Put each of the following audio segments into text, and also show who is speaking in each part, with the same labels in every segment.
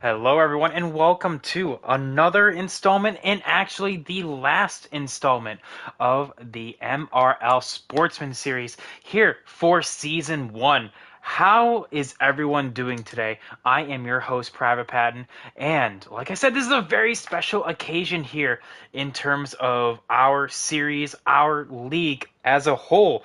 Speaker 1: Hello, everyone, and welcome to another installment, and actually the last installment of the MRL Sportsman series here for season one. How is everyone doing today? I am your host, Private Patton, and like I said, this is a very special occasion here in terms of our series, our league as a whole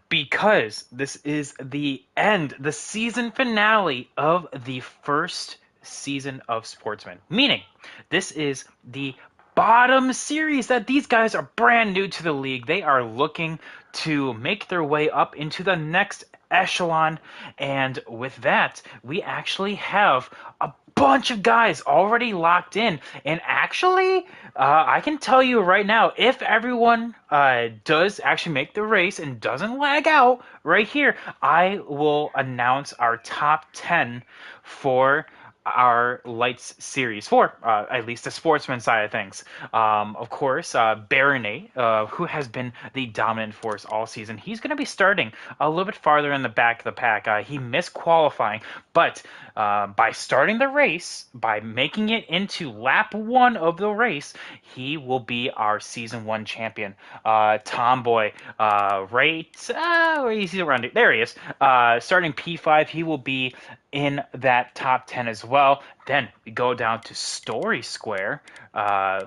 Speaker 1: because this is the end, the season finale of the first season of Sportsman. Meaning, this is the bottom series that these guys are brand new to the league. They are looking to make their way up into the next echelon. And with that, we actually have a bunch of guys already locked in. And actually, I can tell you right now, if everyone does actually make the race and doesn't lag out right here, I will announce our top 10 for our lights series for at least the sportsman side of things. Of course, Baronet, who has been the dominant force all season, he's going to be starting a little bit farther in the back of the pack. He missed qualifying, but by starting the race, by making it into lap one of the race, he will be our season one champion. Tomboy, he's around it. There he is. Starting P5, he will be in that top 10 as well. Then we go down to Story Square,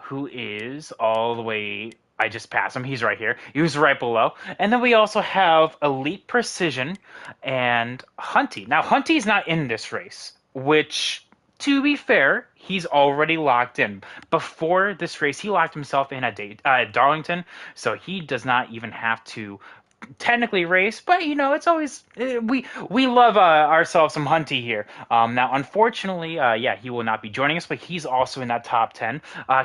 Speaker 1: who is all the way. I just passed him. He's right here. He was right below. And then we also have Elite Precision and Hunty. Now, Hunty's not in this race, which, to be fair, he's already locked in. Before this race, he locked himself in at Darlington, so he does not even have to technically race, but it's always we love ourselves some Hunty here. Now, unfortunately, yeah, he will not be joining us, but he's also in that top 10.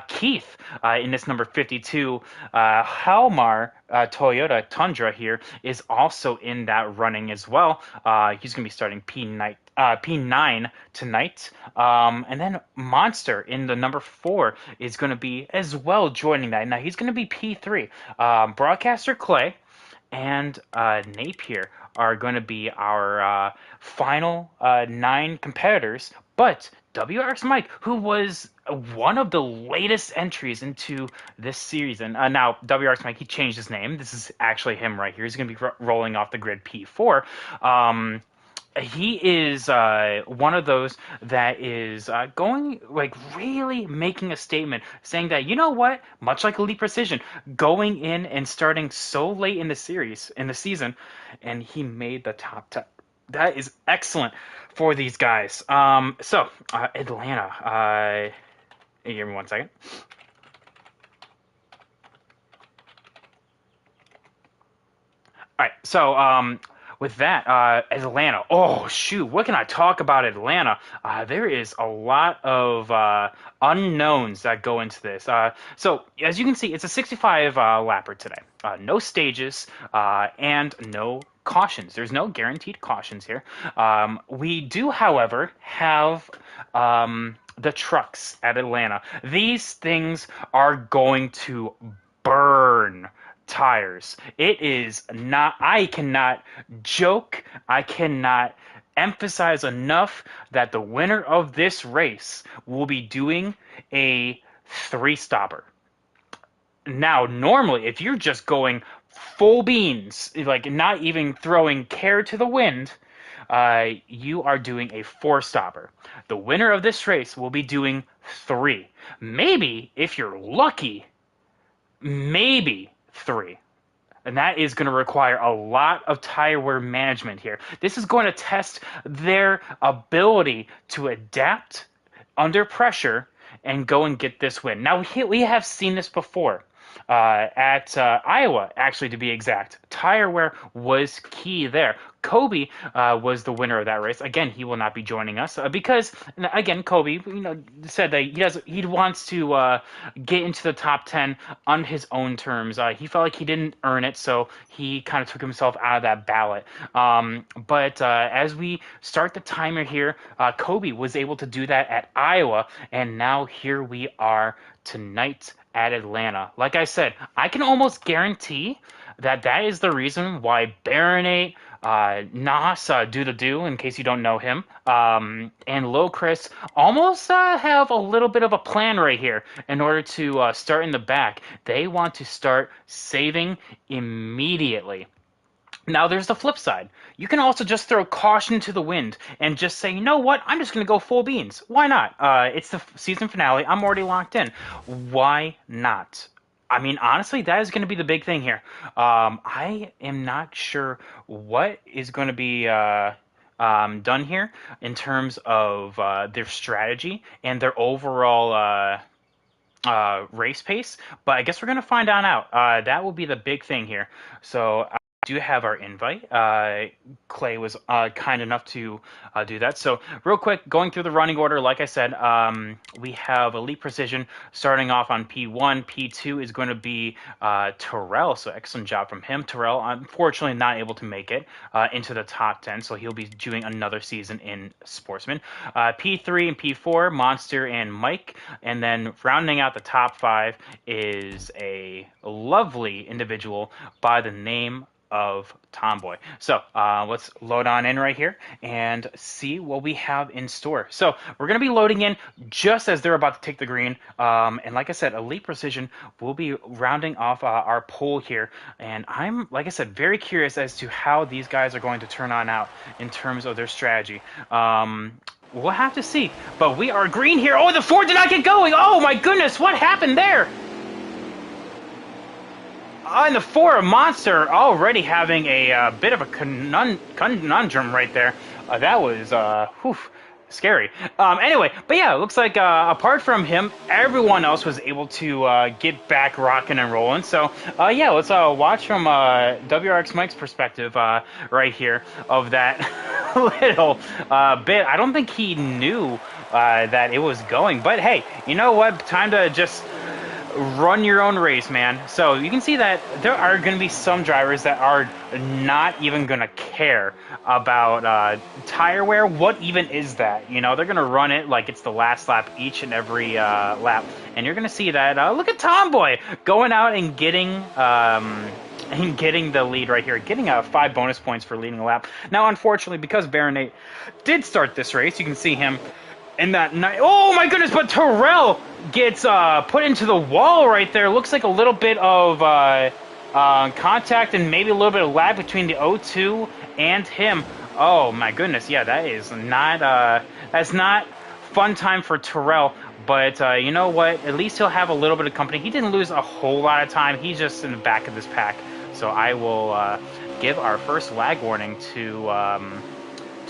Speaker 1: Keith in this number 52, Helmar Toyota Tundra here is also in that running as well. He's going to be starting P9 tonight. And then Monster in the number 4 is going to be as well joining that. Now, he's going to be P3. Broadcaster Clay and Napier are going to be our final 9 competitors. But WRX Mike, who was one of the latest entries into this series, and now WRX Mike, he changed his name. This is actually him right here. He's going to be rolling off the grid P4. He is one of those that is going, like, really making a statement, saying that, you know what, much like Elite Precision, going in and starting so late in the season, and he made the top 10. That is excellent for these guys. Atlanta. Give me one second. All right, so with that, Atlanta. Oh, shoot. What can I talk about Atlanta? There is a lot of unknowns that go into this. So, as you can see, it's a 65 lapper today. No stages and no cautions. There's no guaranteed cautions here. We do, however, have the trucks at Atlanta. These things are going to burn tires. It is not, I cannot joke, I cannot emphasize enough that the winner of this race will be doing a 3-stopper. Now, normally, if you're just going full beans, like not even throwing care to the wind, you are doing a 4-stopper. The winner of this race will be doing 3. Maybe, if you're lucky, maybe 3. And that is going to require a lot of tire wear management here. This is going to test their ability to adapt under pressure and go and get this win. Now, we have seen this before. At Iowa, actually, to be exact. Tire wear was key there. Kobe was the winner of that race. Again, he will not be joining us because, again, Kobe, said that he wants to get into the top 10 on his own terms. He felt like he didn't earn it, so he kind of took himself out of that ballot. But as we start the timer here, Kobe was able to do that at Iowa, and now here we are tonight at Atlanta. Like I said, I can almost guarantee that is the reason why Baronate, Nas, do the do, in case you don't know him, and Lil Chris almost have a little bit of a plan right here in order to start in the back. They want to start saving immediately. Now, there's the flip side. You can also just throw caution to the wind and just say, you know what? I'm just going to go full beans. Why not? It's the season finale. I'm already locked in. Why not? I mean, honestly, that is going to be the big thing here. I am not sure what is going to be done here in terms of their strategy and their overall race pace, but I guess we're gonna find on out. That will be the big thing here. So I do have our invite. Clay was kind enough to do that. So real quick, going through the running order, like I said, we have Elite Precision starting off on P1. P2 is going to be Terrell, so excellent job from him. Terrell, unfortunately, not able to make it into the top 10, so he'll be doing another season in Sportsman. P3 and P4, Monster and Mike, and then rounding out the top 5 is a lovely individual by the name of Tomboy. So let's load on in right here and see what we have in store. So we're going to be loading in just as they're about to take the green. And like I said, Elite Precision will be rounding off our poll here. And I'm, like I said, very curious as to how these guys are going to turn on out in terms of their strategy. We'll have to see. But we are green here. Oh, the Ford did not get going. Oh, my goodness. What happened there? And the Ford Monster already having a bit of a conundrum right there. That was scary. Anyway, but yeah, it looks like apart from him, everyone else was able to get back rocking and rolling. So yeah, let's watch from WRX Mike's perspective right here of that little bit. I don't think he knew that it was going, but hey, you know what? Time to just run your own race, man. So you can see that there are going to be some drivers that are not even going to care about tire wear. What even is that? You know, they're going to run it like it's the last lap each and every lap. And you're going to see that, look at Tomboy going out and getting the lead right here, getting 5 bonus points for leading a lap. Now, unfortunately, because Baronate did start this race, you can see him in that night. Oh my goodness, but Terrell gets put into the wall right there. Looks like a little bit of contact and maybe a little bit of lag between the O2 and him. Oh my goodness, yeah, that is not that's not fun time for Terrell. But you know what? At least he'll have a little bit of company. He didn't lose a whole lot of time. He's just in the back of this pack. So I will give our first lag warning to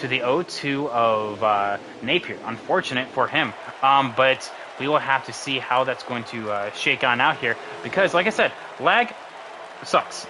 Speaker 1: the O2 of Napier. Unfortunate for him. But we will have to see how that's going to shake on out here. Because, like I said, lag sucks.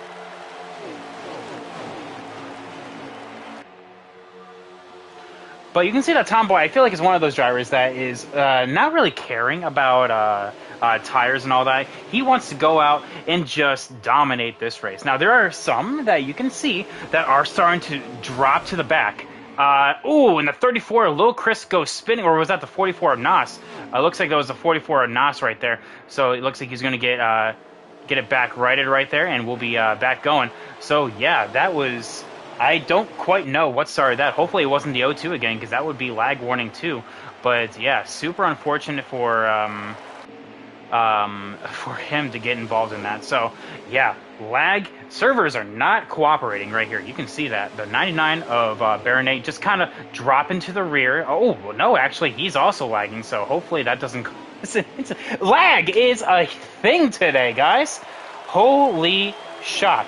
Speaker 1: But you can see that Tomboy, I feel like, is one of those drivers that is not really caring about tires and all that. He wants to go out and just dominate this race. Now, there are some that you can see that are starting to drop to the back. And the 34, Lil Chris goes spinning, or was that the 44 of Nas? Looks like that was the 44 of Nas right there. So it looks like he's going to get it back righted right there, and we'll be back going. So yeah, that was, I don't quite know what started that. Hopefully it wasn't the O2 again, because that would be lag warning too. But yeah, super unfortunate for him to get involved in that. So yeah, lag. Servers are not cooperating right here. You can see that. The 99 of Baronate just kind of dropping to the rear. Oh, no, actually, he's also lagging, so hopefully that doesn't... Lag is a thing today, guys. Holy shot.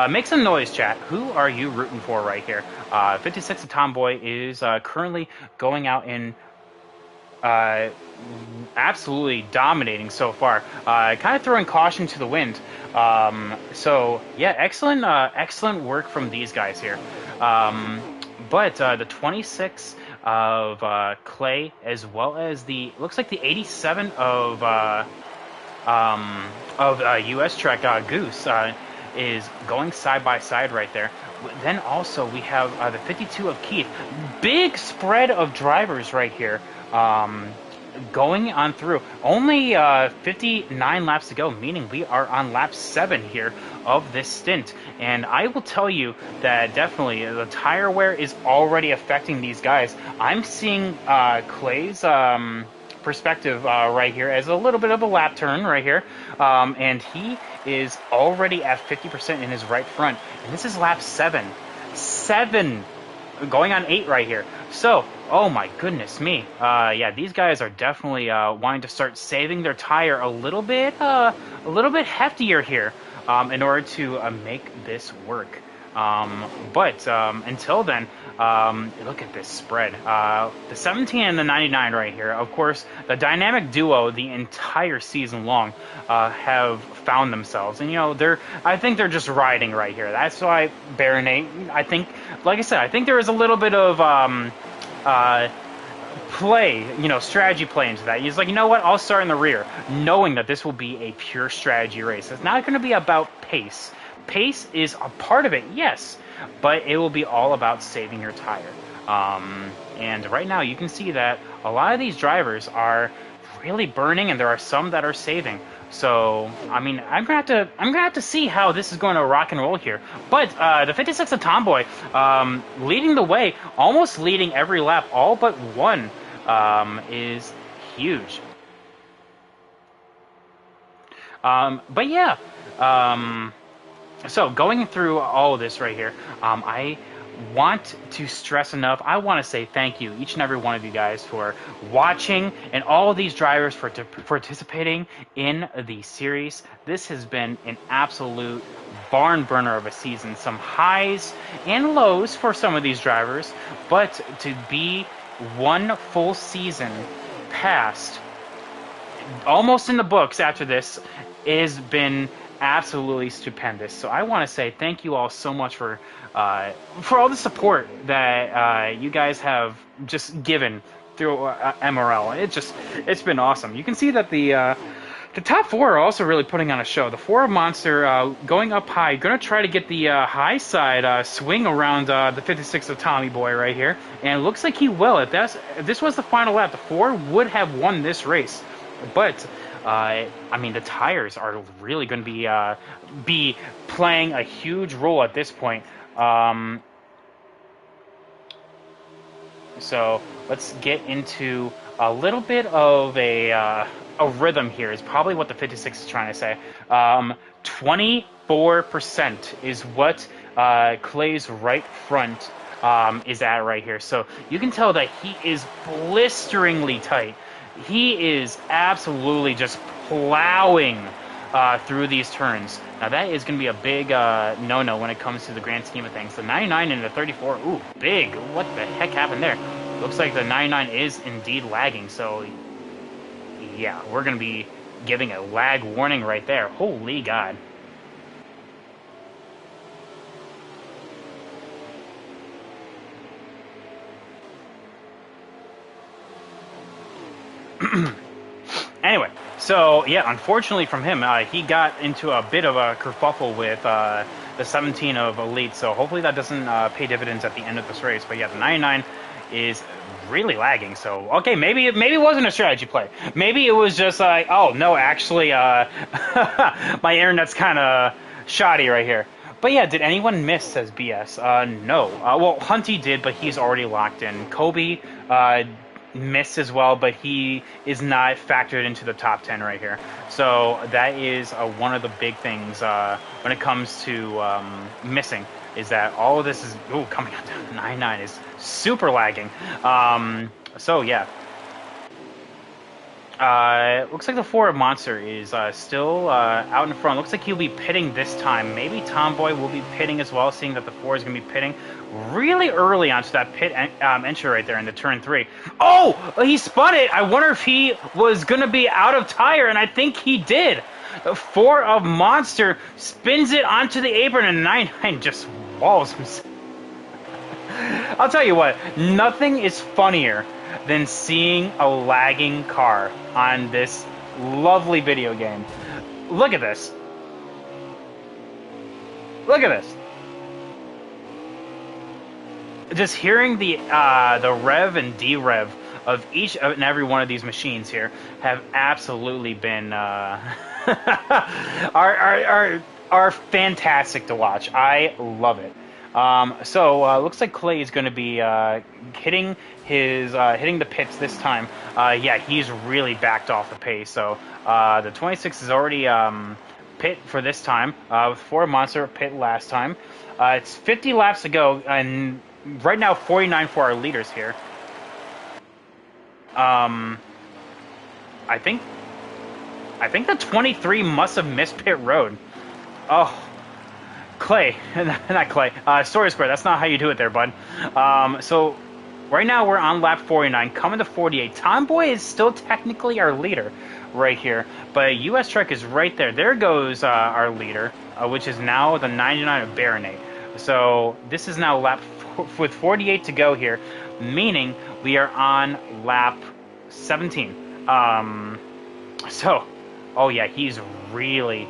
Speaker 1: Make some noise, chat. Who are you rooting for right here? 56 of Tomboy is currently going out in... absolutely dominating so far. Kind of throwing caution to the wind. So yeah, excellent work from these guys here. But the 26 of Clay, as well as the, looks like the 87 of US Trek Goose is going side by side right there. Then also we have the 52 of Keith. Big spread of drivers right here. going on through. Only 59 laps to go, meaning we are on lap 7 here of this stint. And I will tell you that definitely the tire wear is already affecting these guys. I'm seeing Clay's perspective right here as a little bit of a lap turn right here. And he is already at 50% in his right front. And this is lap 7. 7! Going on 8 right here. So, oh my goodness me. Yeah, these guys are definitely wanting to start saving their tire a little bit heftier here in order to make this work. But until then, look at this spread. The 17 and the 99 right here. Of course, the dynamic duo the entire season long have found themselves, and I think they're just riding right here. That's why Baronate. I think, like I said, I think there is a little bit of strategy play into that. He's like, you know what? I'll start in the rear, knowing that this will be a pure strategy race. It's not going to be about pace. Pace is a part of it, yes, but it will be all about saving your tire. And right now, you can see that a lot of these drivers are really burning, and there are some that are saving. So, I mean, I'm gonna have to see how this is going to rock and roll here. But the 56 of Tomboy leading the way, almost leading every lap, all but one, is huge. But yeah. So going through all of this right here, I want to stress enough. I want to say thank you, each and every one of you guys, for watching, and all of these drivers for participating in the series. This has been an absolute barn burner of a season. Some highs and lows for some of these drivers, but to be one full season past, almost in the books after this, has been absolutely stupendous. So I want to say thank you all so much for all the support that you guys have just given through MRL. It's been awesome. You can see that the top 4 are also really putting on a show. The 4 of Monster going up high, going to try to get the high side swing around the 56 of Tommy Boy right here, and it looks like he will. If this was the final lap, the 4 would have won this race, but I mean, the tires are really going to be playing a huge role at this point. So let's get into a little bit of a rhythm here. Is probably what the 56 is trying to say. 24% is what Clay's right front is at right here. So you can tell that he is blisteringly tight. He is absolutely just plowing through these turns. Now that is going to be a big no-no when it comes to the grand scheme of things. The 99 and the 34, ooh, big. What the heck happened there? Looks like the 99 is indeed lagging, so yeah, we're going to be giving a lag warning right there. Holy God. Anyway, so yeah, unfortunately from him, he got into a bit of a kerfuffle with the 17 of Elite, so hopefully that doesn't pay dividends at the end of this race. But yeah, the 99 is really lagging, so okay, maybe it wasn't a strategy play. Maybe it was just like, oh no, actually my internet's kind of shoddy right here. But yeah, did anyone miss, says BS? No. Well, Hunty did, but he's already locked in. Kobe missed as well, but he is not factored into the top 10 right here. So that is one of the big things when it comes to missing, is that all of this is coming out down to 99 is super lagging. So yeah. Looks like the 4 of Monster is still out in front. Looks like he'll be pitting this time. Maybe Tomboy will be pitting as well, seeing that the 4 is going to be pitting really early onto that pit entry right there in the turn 3. Oh! He spun it! I wonder if he was going to be out of tire, and I think he did. The 4 of Monster spins it onto the apron, and 99 just walls himself. I'll tell you what, nothing is funnier than seeing a lagging car on this lovely video game. Look at this. Look at this. Just hearing the rev and derev of each and every one of these machines here have absolutely been are fantastic to watch. I love it. So looks like Clay is going to be hitting hitting the pits this time. Yeah, he's really backed off the pace. So the 26 is already pit for this time with Ford Monster pit last time. It's 50 laps to go, and right now 49 for our leaders here. Um, I think the 23 must have missed pit road. Oh, Clay, not Clay. Story Square. That's not how you do it there, bud. So right now we're on lap 49, coming to 48. Tomboy is still technically our leader right here, but US Truck is right there. There goes our leader, which is now the 99 of Baronate. So this is now lap with 48 to go here, meaning we are on lap 17. So, oh yeah, he's really...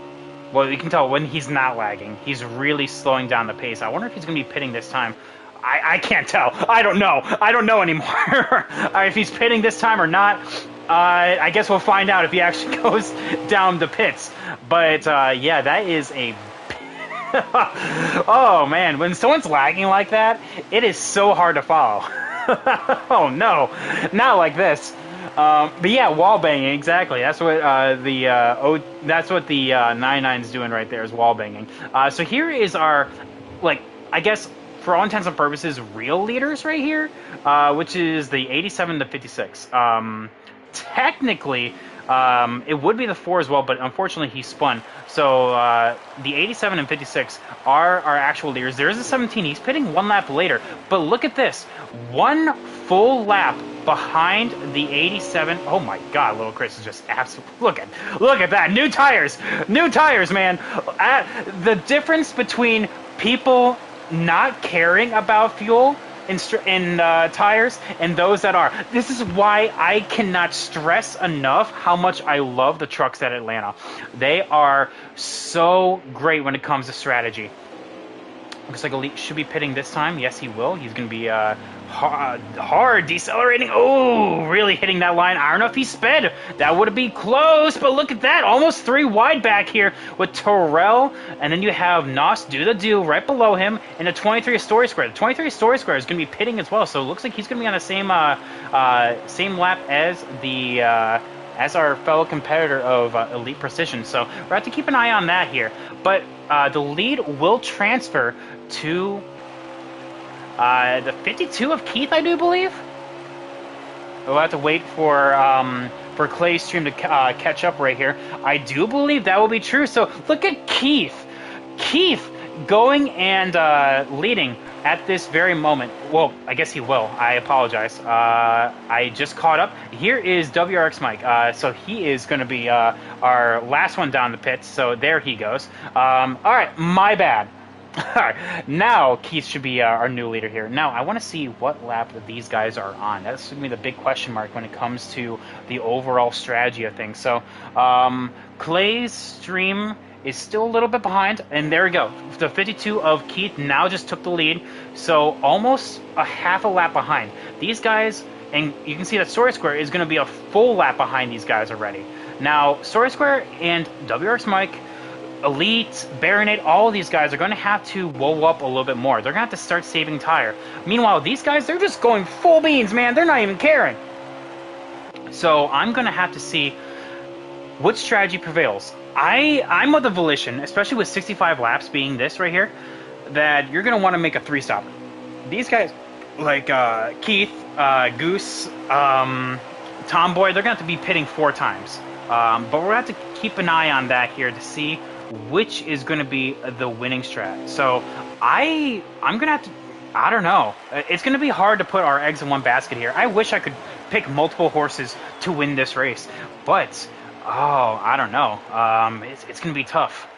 Speaker 1: Well, you can tell when he's not lagging. He's really slowing down the pace. I wonder if he's going to be pitting this time. I can't tell. I don't know. I don't know anymore. If he's pitting this time or not, I guess we'll find out if he actually goes down the pits. But, yeah, that is a... Oh, man. When someone's lagging like that, it is so hard to follow. Oh, no. Not like this. But yeah, wall banging, exactly. That's what that's what the 99's doing right there, is wall banging. So here is our, like, I guess for all intents and purposes, real leaders right here, which is the 87 to 56. Technically, it would be the 4 as well, but unfortunately he spun. So the 87 and 56 are our actual leaders. There is a 17. He's pitting 1 lap later. But look at this. 1 full lap behind the 87. Oh my God, little Chris is just absolutely... Look at that. New tires. New tires, man. The difference between people not caring about fuel in tires and those that are. This is why I cannot stress enough how much I love the trucks at Atlanta. They are so great when it comes to strategy. Looks like Elite should be pitting this time. Yes, he will. He's going to be hard decelerating. Oh, really hitting that line. I don't know if he sped. That would be close, but look at that. Almost 3 wide back here with Terrell. And then you have Nos do the do right below him in the 23 Story Square. The 23 Story Square is going to be pitting as well, so it looks like he's going to be on the same same lap as the... as our fellow competitor of Elite Precision. So we'll have to keep an eye on that here. But the lead will transfer to the 52 of Keith, I do believe. We'll have to wait for Clay's stream to catch up right here. I do believe that will be true. So look at Keith. Keith going and leading at this very moment. Well, I guess he will. I apologize. I just caught up. Here is WRX Mike. So he is going to be our last one down the pits. So there he goes. All right, my bad. All right, now Keith should be our new leader here. Now, I want to see what lap these guys are on. That's going to be the big question mark when it comes to the overall strategy of things. So Clay's stream is still a little bit behind, and there we go. The 52 of Keith now just took the lead, so almost a half a lap behind. These guys, and you can see that Story Square is going to be a full lap behind these guys already. Now, Story Square and WRX Mike, Elite, Baronate, all of these guys are going to have to whoa up a little bit more. They're going to have to start saving tire. Meanwhile, these guys, they're just going full beans, man. They're not even caring. So I'm going to have to see what strategy prevails. I'm of the volition, especially with 65 laps being this right here, that you're going to want to make a 3-stopper. These guys, like Keith, Goose, Tomboy, they're going to have to be pitting 4 times. But we're going to have to keep an eye on that here to see which is going to be the winning strat. So I'm going to have to, I don't know. It's going to be hard to put our eggs in one basket here. I wish I could pick multiple horses to win this race. But... oh, I don't know. It's going to be tough.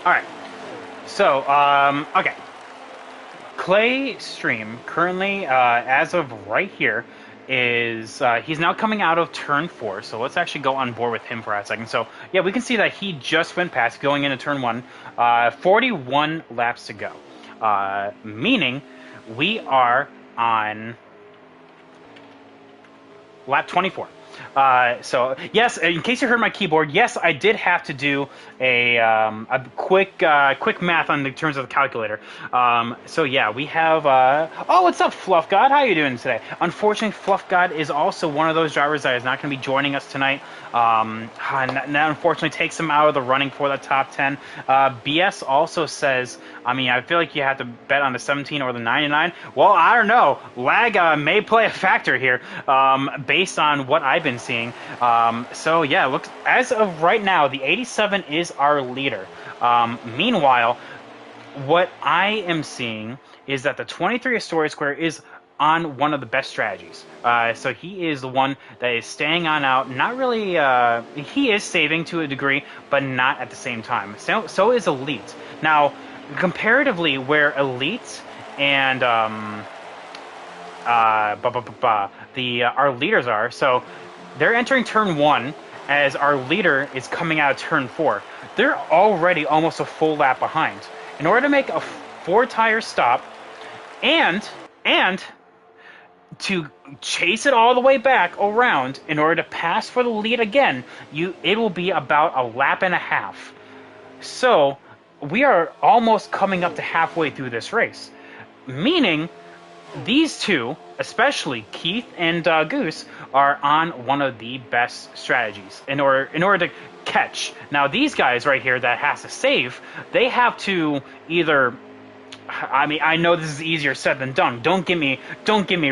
Speaker 1: All right. So, okay. Clay Stream currently, as of right here, is he's now coming out of turn 4. So let's actually go on board with him for a second. So yeah, we can see that he just went past, going into turn 1. 41 laps to go, meaning we are on lap 24. So yes, in case you heard my keyboard, yes, I did have to do a quick math on the terms of the calculator. So yeah, we have. Oh, what's up, Fluff God? How you doing today? Unfortunately, Fluff God is also one of those drivers that is not going to be joining us tonight. That unfortunately takes him out of the running for the top 10. BS also says, I mean, I feel like you have to bet on the 17 or the 99. Well, I don't know. Lag may play a factor here, based on what I've been seeing. So yeah, looks as of right now, the 87 is our leader. Meanwhile, what I am seeing is that the 23 Astoria Square is on one of the best strategies. So he is the one that is staying on out. Not really, he is saving to a degree, but not at the same time. So is Elite. Now, comparatively, where Elite and our leaders are, so they're entering turn 1 as our leader is coming out of turn 4. They're already almost a full lap behind. In order to make a 4-tire stop and to chase it all the way back around in order to pass for the lead again, it will be about a lap and a half. So we are almost coming up to halfway through this race, meaning these two, especially Keith and Goose, are on one of the best strategies in order to catch. Now these guys right here that has to save, they have to either, I mean, I know this is easier said than done. Don't get me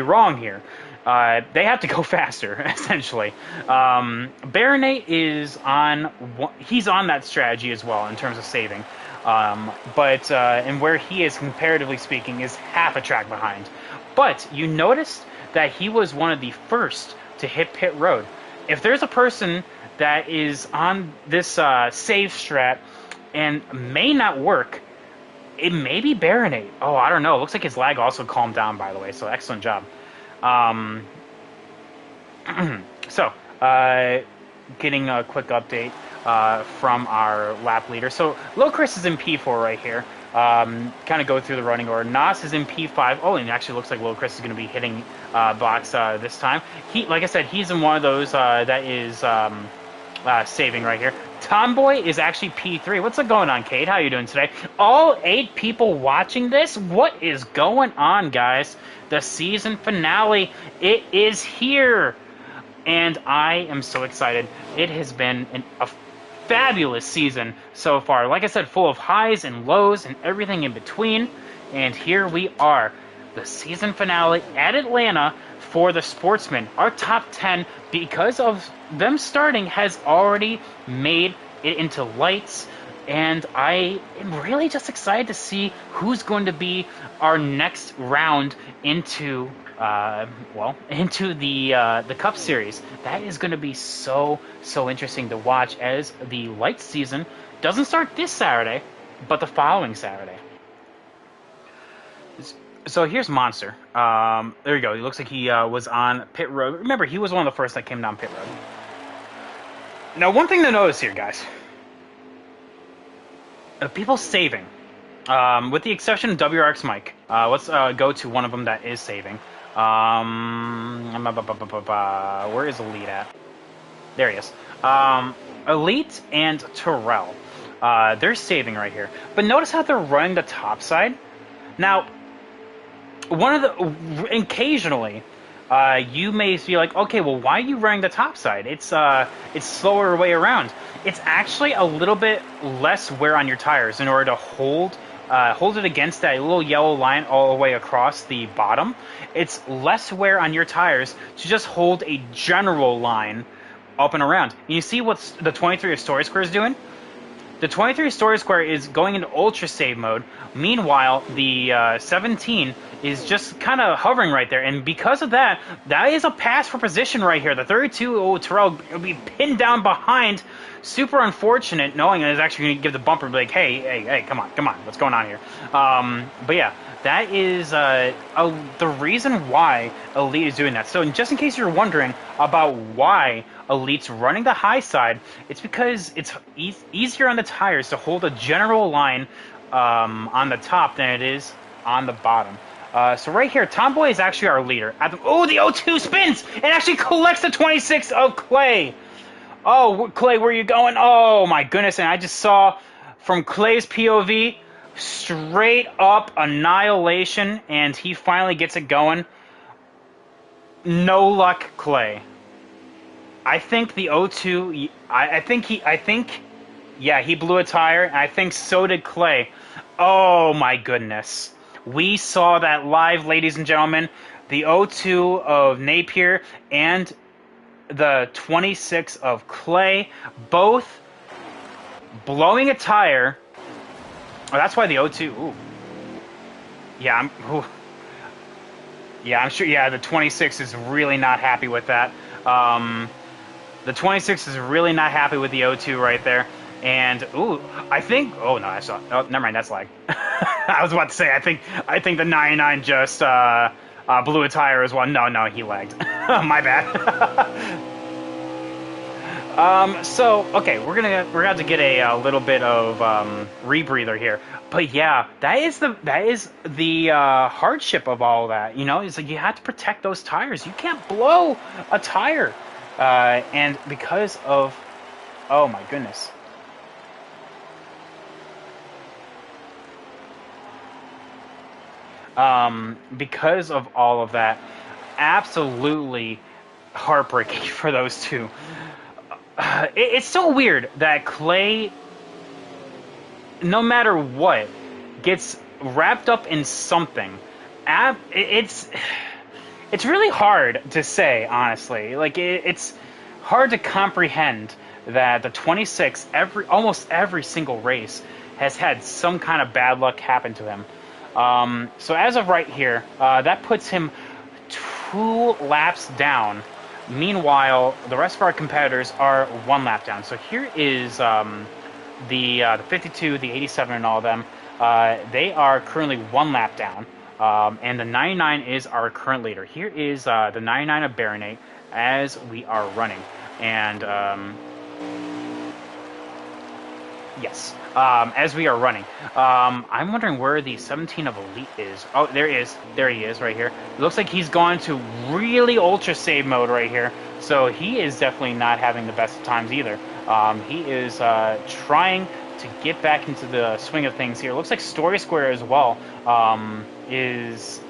Speaker 1: wrong here. They have to go faster, essentially. Baronet is he's on that strategy as well in terms of saving. But and where he is, comparatively speaking, is half a track behind. But you noticed that he was one of the first to hit pit road. If there's a person that is on this save strat and may not work, it may be Baronet. Oh, I don't know. It looks like his lag also calmed down, by the way, so excellent job. So, getting a quick update from our lap leader. So, Lil Chris is in P4 right here. Kind of go through the running order. Nas is in P5. Oh, and it actually looks like Lil Chris is going to be hitting box this time. Like I said, he's in one of those that is saving right here. Tomboy is actually P3. What's going on, Kate? How you doing today? All 8 people watching this? What is going on, guys? The season finale, it is here. And I am so excited. It has been a fabulous season so far. Like I said, full of highs and lows and everything in between. And here we are, the season finale at Atlanta for the Sportsman. Our top 10, because of them starting, has already made it into lights. And I am really just excited to see who's going to be our next round into the Cup Series. That is going to be so interesting to watch, as the lights season doesn't start this Saturday, but the following Saturday. So here's Monster. There you go. He looks like he was on pit road. Remember, he was one of the first that came down pit road. Now, one thing to notice here, guys. People saving. With the exception of WRX Mike. Let's go to one of them that is saving. Where is Elite at? There he is. Elite and Terrell. They're saving right here. But notice how they're running the top side. Now, occasionally, you may be like, okay, well, why are you running the top side? It's slower way around. It's actually a little bit less wear on your tires in order to hold it against that little yellow line all the way across the bottom. It's less wear on your tires to just hold a general line up and around. And you see what the 23 Astoria Square is doing? The 23 Astoria Square is going into ultra save mode. Meanwhile, the 17 is just kind of hovering right there, and because of that, that is a pass for position right here. The 32 Terrell will be pinned down behind. Super unfortunate, knowing that it's actually going to give the bumper, like, hey, come on, what's going on here? But yeah, that is the reason why Elite is doing that. So just in case you're wondering about why Elite's running the high side, it's because it's easier on the tires to hold a general line on the top than it is on the bottom. So right here, Tomboy is actually our leader. Oh, the O2 spins and actually collects the 26 of Clay. Oh, Clay, where are you going? Oh, my goodness. And I just saw from Clay's POV, straight up annihilation, and he finally gets it going. No luck, Clay. I think the O2, yeah, he blew a tire, and I think so did Clay. Oh, my goodness. We saw that live, ladies and gentlemen. The O2 of Napier and the 26 of Clay, both blowing a tire. Oh, that's why the O2. Ooh. Yeah, I'm sure. Yeah, the 26 is really not happy with that. The 26 is really not happy with the O2 right there. And ooh, I think. Oh no, I saw. Oh, never mind. That's lag. I was about to say. I think the 99 just blew a tire as well. No, he lagged. My bad. So okay, we're gonna have to get a little bit of rebreather here, but yeah, that is the hardship of all that. You know, is like you have to protect those tires. You can't blow a tire, and because of, oh my goodness. Because of all of that, absolutely heartbreaking for those two. It's so weird that Clay, no matter what, gets wrapped up in something. It's really hard to say, honestly. Like it's hard to comprehend that the 26 almost every single race has had some kind of bad luck happen to him. So as of right here, that puts him 2 laps down. Meanwhile, the rest of our competitors are 1 lap down. So here is the 52, the 87, and all of them. They are currently 1 lap down, and the 99 is our current leader. Here is the 99 of Baronate as we are running, and yes, as we are running. I'm wondering where the 17 of Elite is. Oh, there he is right here. It looks like he's gone to really ultra save mode right here. So he is definitely not having the best of times either. He is trying to get back into the swing of things here. Looks like Story Square as well is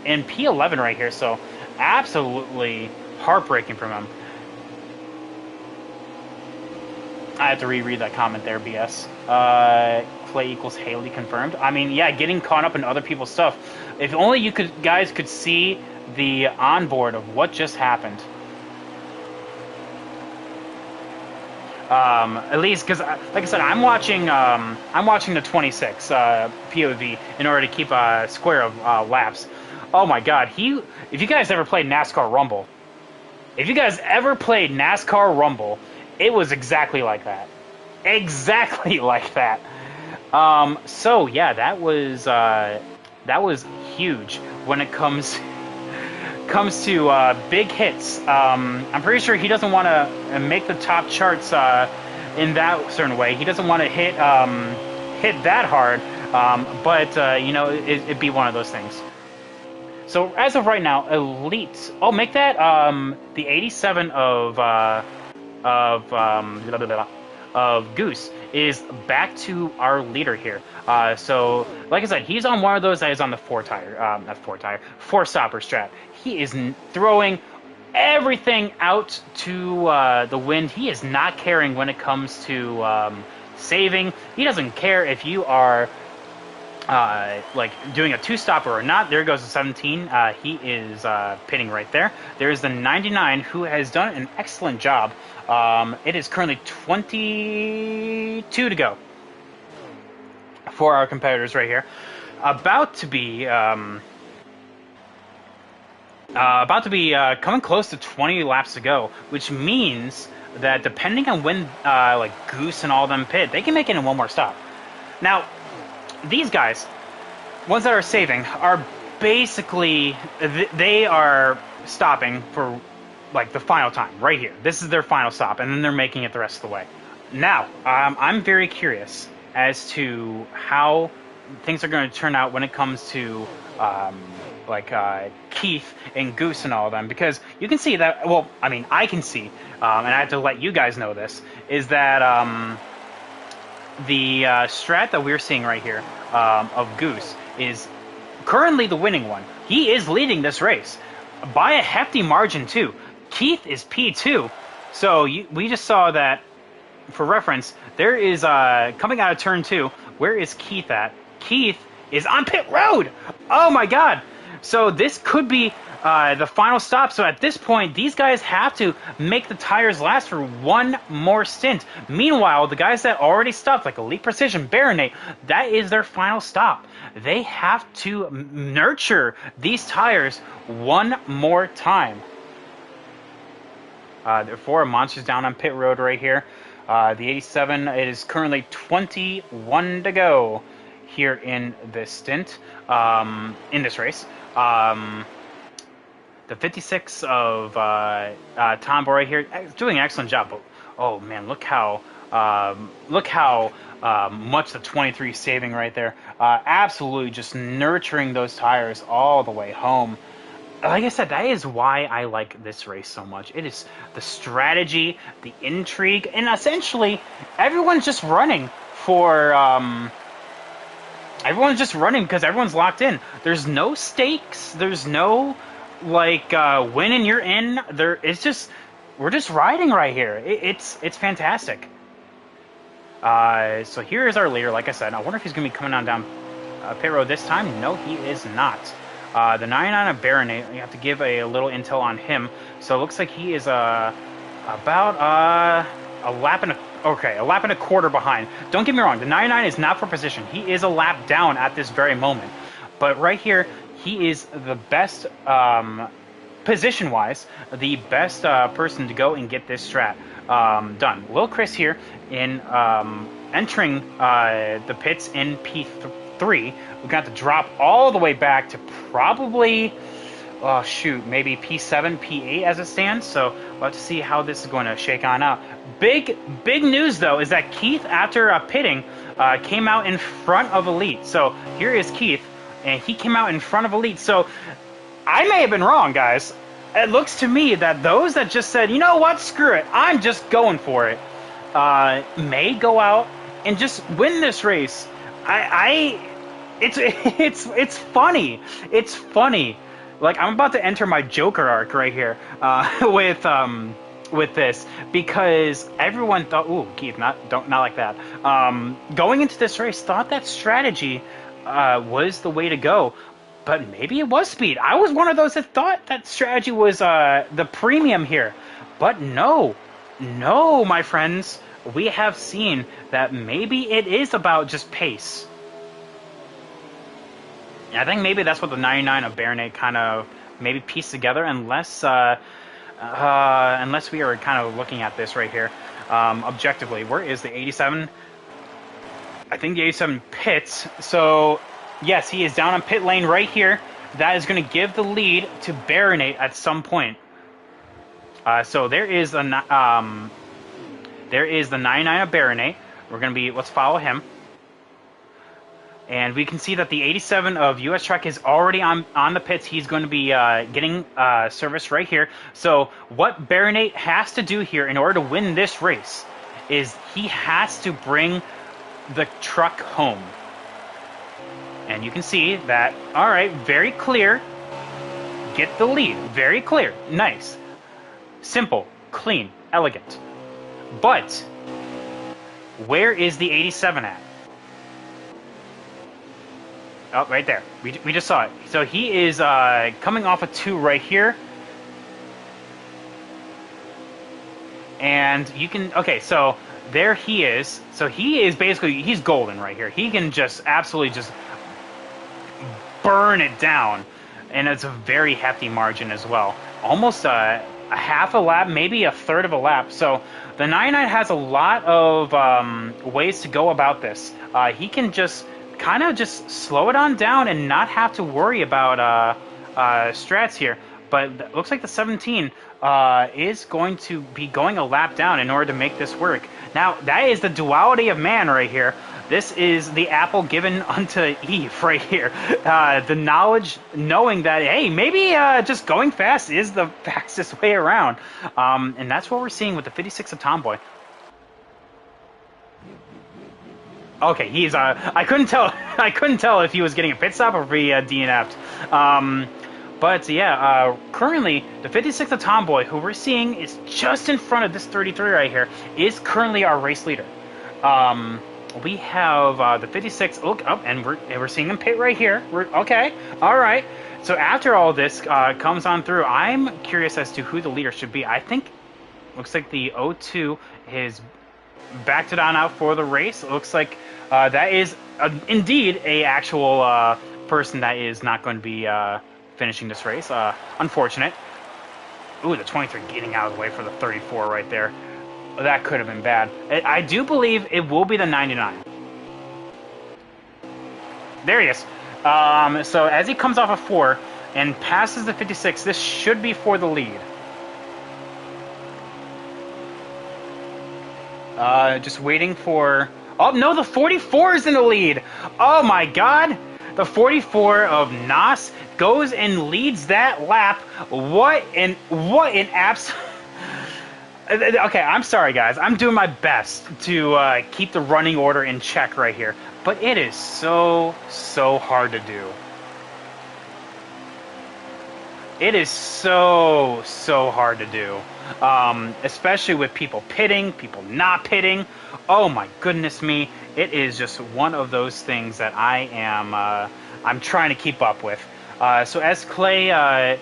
Speaker 1: in P11 right here. So absolutely heartbreaking from him. I have to reread that comment there, BS. Clay equals Haley confirmed. I mean, yeah, getting caught up in other people's stuff. If only you guys could see the onboard of what just happened. At least, because, like I said, I'm watching the 26 POV in order to keep a square of laps. Oh my God, if you guys ever played NASCAR Rumble, it was exactly like that. Exactly like that. So yeah, that was huge when it comes to big hits. I'm pretty sure he doesn't want to make the top charts in that certain way. He doesn't want to hit that hard. But you know, it'd be one of those things. So as of right now, Elite. Oh, make that the 87 of Goose is back to our leader here. So, like I said, he's on one of those that is on the 4 stopper strat. He is throwing everything out to the wind. He is not caring when it comes to saving. He doesn't care if you are like doing a 2-stopper or not. There goes the 17. He is pitting right there. There's the 99 who has done an excellent job. It is currently 22 to go for our competitors right here. About to be About to be coming close to 20 laps to go, which means that depending on when like Goose and all them pit, they can make it in one more stop. Now, these guys, ones that are saving, are basically they are stopping for like the final time right here. This is their final stop, and then they're making it the rest of the way. Now, I'm very curious as to how things are going to turn out when it comes to Keith and Goose and all of them, because you can see that. Well, I mean, I can see, and I have to let you guys know this, is that the strat that we're seeing right here of Goose is currently the winning one. He is leading this race by a hefty margin too. Keith is P2, so we just saw that. For reference, there is coming out of turn 2. Where is Keith at? Keith is on pit road. Oh my god! So this could be the final stop. So at this point, these guys have to make the tires last for one more stint. Meanwhile, the guys that already stopped, like Elite Precision, Baronate, that is their final stop. They have to nurture these tires one more time. Therefore, Monster's down on pit road right here. The 87, it is currently 21 to go here in this stint, in this race. The 56 of Tom right here is doing an excellent job. But, oh man, look how much the 23 is saving right there. Absolutely just nurturing those tires all the way home. Like I said, that is why I like this race so much. It is the strategy, the intrigue, and essentially everyone's just running for everyone's just running because everyone's locked in. There's no stakes. There's no like win and you're in. It's just we're just riding right here. It's fantastic. So here is our leader. Like I said, I wonder if he's gonna be coming on down pit road this time. No, he is not. The 99 of Baronate, you have to give a little intel on him. So it looks like he is about a lap and a quarter behind. Don't get me wrong, the 99 is not for position. He is a lap down at this very moment. But right here, he is the best, position-wise, the best person to go and get this strat done. Lil Chris here in entering the pits in P3. We got to drop all the way back to probably, maybe P7, P8 as it stands. So we'll have to see how this is going to shake on out. Big news, though, is that Keith, after pitting, came out in front of Elite. So here is Keith, and he came out in front of Elite. So I may have been wrong, guys. It looks to me that those that just said, you know what, screw it, I'm just going for it, may go out and just win this race. It's funny. It's funny. Like, I'm about to enter my Joker arc right here with this, because everyone thought, ooh, Keith, not like that. Going into this race, thought that strategy was the way to go, but maybe it was speed. I was one of those that thought that strategy was the premium here, but no, my friends. We have seen that maybe it is about just pace. I think maybe that's what the 99 of Baronate kind of maybe pieced together, unless we are kind of looking at this right here objectively. Where is the 87? I think the 87 pits. So, yes, he is down on pit lane right here. That is going to give the lead to Baronate at some point. So there is the 99 of Baronate. We're going to be, let's follow him. And we can see that the 87 of US Truck is already on the pits. He's going to be getting service right here. So what Baronate has to do here in order to win this race is he has to bring the truck home. And you can see that, all right, very clear. Get the lead. Very clear. Nice. Simple. Clean. Elegant. But where is the 87 at? Oh, right there. We just saw it. So he is coming off a 2 right here. And you can... Okay, so there he is. So he is basically... He's golden right here. He can just absolutely just burn it down. and it's a very hefty margin as well. Almost a half a lap, maybe a third of a lap. So the 99 has a lot of ways to go about this. He can just kind of just slow it on down and not have to worry about strats here. But it looks like the 17 is going to be going a lap down in order to make this work. Now, that is the duality of man right here. This is the apple given unto Eve right here. The knowledge, knowing that, hey, maybe just going fast is the fastest way around. And that's what we're seeing with the 56 of Tomboy. Okay, he's I couldn't tell I couldn't tell if he was getting a pit stop or if he DNF'd. But yeah, currently the 56 of Tomboy, who we're seeing is just in front of this 33 right here, is currently our race leader. We have the 56. Look up, and we're seeing him pit right here. Okay, all right. So after all this comes on through, I'm curious as to who the leader should be. I think looks like the 02 is backed it on out for the race. It looks like that is indeed a actual person that is not going to be finishing this race. Unfortunate. Ooh, the 23 getting out of the way for the 34 right there. That could have been bad. I do believe it will be the 99. There he is. So as he comes off a 4 and passes the 56, this should be for the lead. Just waiting for... Oh, no, the 44 is in the lead. Oh, my God. The 44 of Nas goes and leads that lap. What an absolute... Okay, I'm sorry, guys. I'm doing my best to keep the running order in check right here. But it is so hard to do. It is so hard to do. Especially with people pitting, people not pitting. Oh my goodness me. It is just one of those things that I am I'm trying to keep up with. So as Clay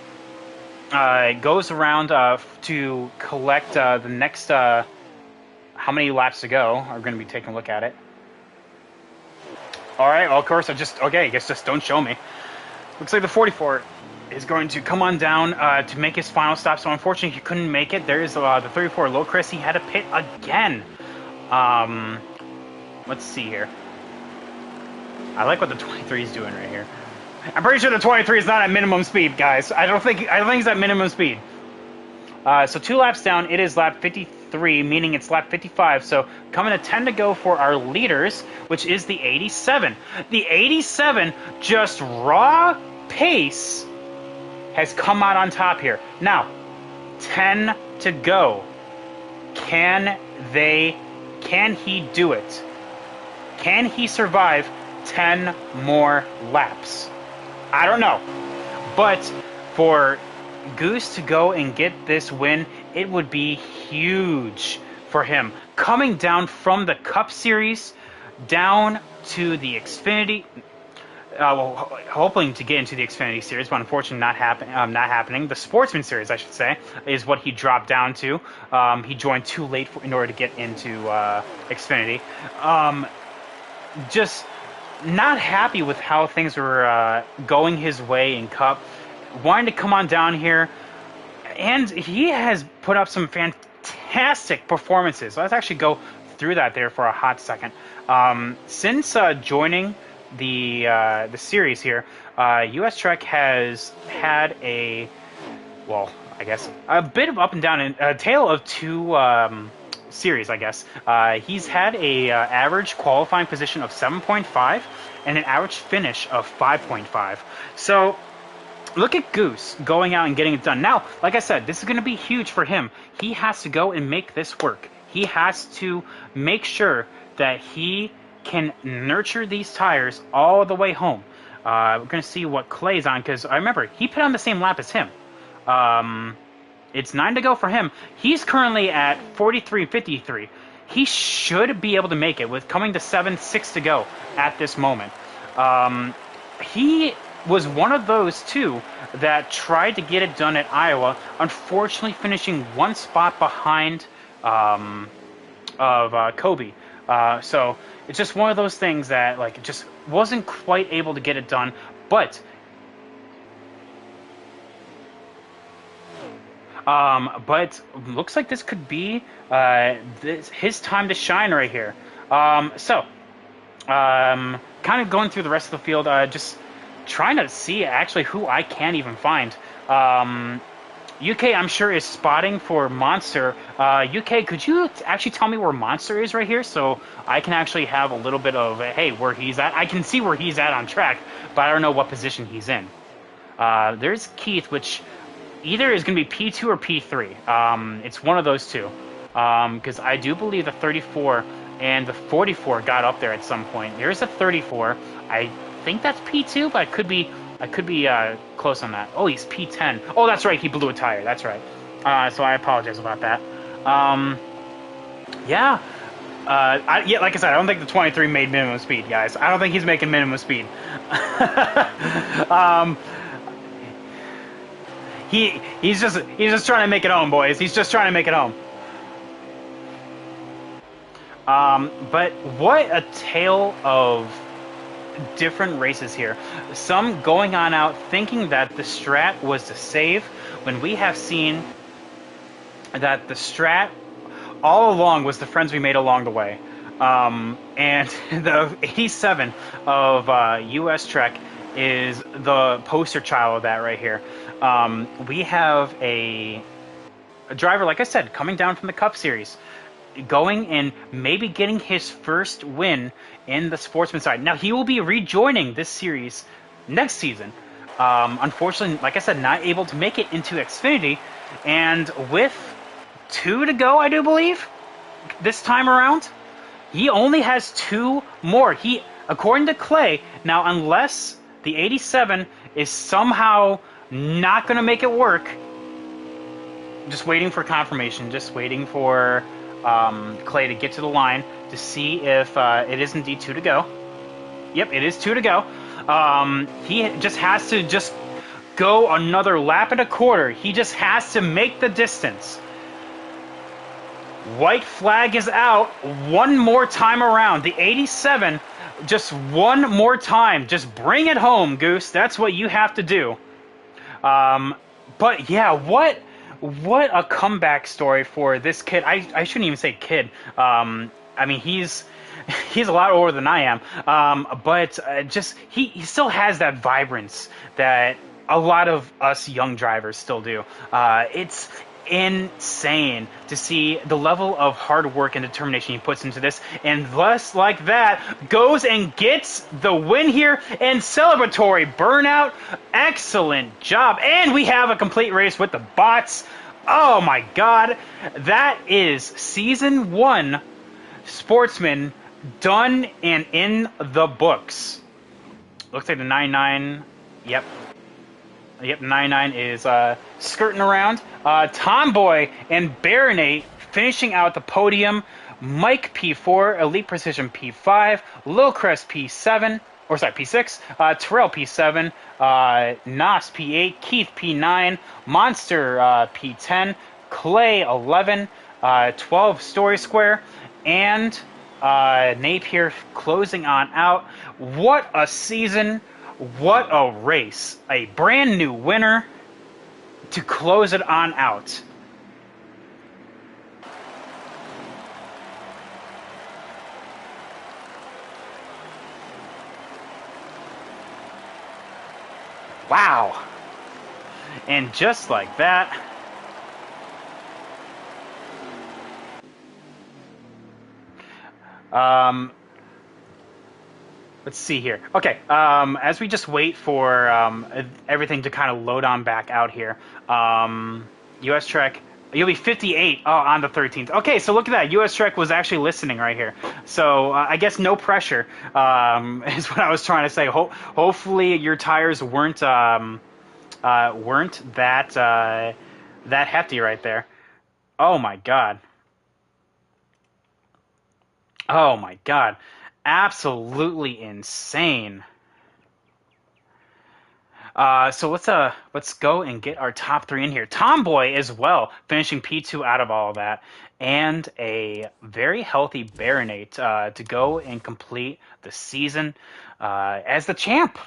Speaker 1: goes around to collect the next how many laps to go, are going to be taking a look at it. Alright, well, of course, I guess just don't show me. Looks like the 44 is going to come on down to make his final stop. So unfortunately, he couldn't make it. There's the 34 low Chris. He had to pit again. Let's see here. I like what the 23 is doing right here. I'm pretty sure the 23 is not at minimum speed, guys. I don't think he's at minimum speed. So 2 laps down, it is lap 53, meaning it's lap 55. So coming to 10 to go for our leaders, which is the 87. The 87, just raw pace, has come out on top here. Now, 10 to go. Can he do it? Can he survive 10 more laps? I don't know. But for Goose to go and get this win, it would be huge for him. Coming down from the Cup Series down to the Xfinity, hoping to get into the Xfinity Series, but unfortunately not happening. The Sportsman Series, I should say, is what he dropped down to. He joined too late in order to get into Xfinity. Just not happy with how things were going his way in Cup. Wanting to come on down here, and he has put up some fantastic performances. Let's actually go through that there for a hot second. Since joining the series here, US Trek has had a bit of up and down, a tale of two series, I guess. He's had a average qualifying position of 7.5 and an average finish of 5.5. So look at Goose going out and getting it done. Now, like I said, this is going to be huge for him. He has to go and make this work. He has to make sure that he can nurture these tires all the way home. We're going to see what Clay's on, because I remember he put on the same lap as him. It's 9 to go for him. He's currently at 43.53. He should be able to make it with coming to 7.6 to go at this moment. He was one of those two that tried to get it done at Iowa, unfortunately finishing one spot behind of Kobe. So it's just one of those things that just wasn't quite able to get it done. But But looks like this could be his time to shine right here. Kind of going through the rest of the field, just trying to see actually who I can't even find. UK, I'm sure, is spotting for Monster. UK, could you actually tell me where Monster is right here so I can actually have a little bit of, hey, where he's at? I can see where he's at on track, but I don't know what position he's in. There's Keith, which either is going to be P2 or P3. It's one of those two. Because I do believe the 34 and the 44 got up there at some point. There's a 34. I think that's P2, but I could be close on that. Oh, he's P10. Oh, that's right. He blew a tire. That's right. So I apologize about that. Yeah. Yeah, like I said, I don't think the 23 made minimum speed, guys. I don't think he's making minimum speed. um, he's just trying to make it home, boys. He's just trying to make it home. But what a tale of different races here. Some going on out thinking that the strat was to save, when we have seen that the strat all along was the friends we made along the way. And the 87 of US Trek is the poster child of that right here. We have a driver, like I said, coming down from the Cup Series, going and maybe getting his first win in the Sportsman side. Now, he will be rejoining this series next season. Unfortunately, like I said, not able to make it into Xfinity. And with 2 to go, I do believe, this time around, he only has 2 more. He, according to Clay, now unless the 87 is somehow not going to make it work, just waiting for confirmation, just waiting for Clay to get to the line to see if it is indeed 2 to go. Yep, it is 2 to go. He just has to just go another lap and a quarter. He just has to make the distance. White flag is out one more time around. The 87, just one more time. Just bring it home, Goose. That's what you have to do. But yeah, what a comeback story for this kid. I shouldn't even say kid. I mean, he's a lot older than I am. But just he still has that vibrance that a lot of us young drivers still do. It's insane to see the level of hard work and determination he puts into this, and thus like that goes and gets the win here and celebratory burnout. Excellent job. And we have a complete race with the bots. Oh my god, that is season 1 Sportsman done and in the books. Looks like the 99, yep, 99 is skirting around. Tomboy and Baronate finishing out the podium. Mike P4, Elite Precision P5, Lil Crest P7, or sorry, P6, Terrell P7, Nas P8, Keith P9, Monster P10, Clay 11, 12 Story Square, and Napier closing on out. What a season! What a race. A brand new winner to close it on out. Wow. And just like that, let's see here. Okay, as we just wait for everything to kind of load on back out here, US Trek, you'll be 58 on the 13th. Okay, so look at that. US Trek was actually listening right here. So I guess no pressure is what I was trying to say. Hopefully your tires weren't that hefty right there. Oh my god. Oh my god. Absolutely insane. So let's go and get our top 3 in here. Tomboy as well, finishing P2 out of all of that, and a very healthy Baronate to go and complete the season as the champ.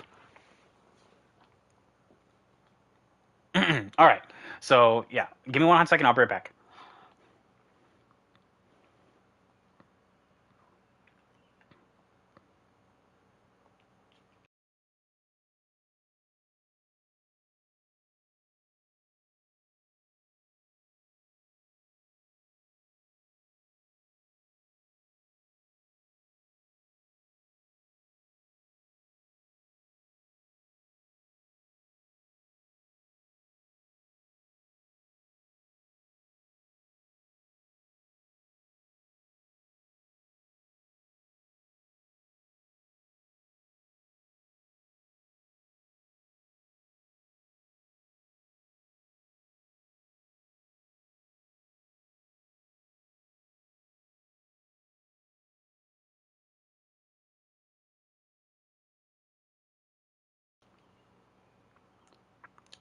Speaker 1: All right. So yeah, give me 1 second. I'll be right back.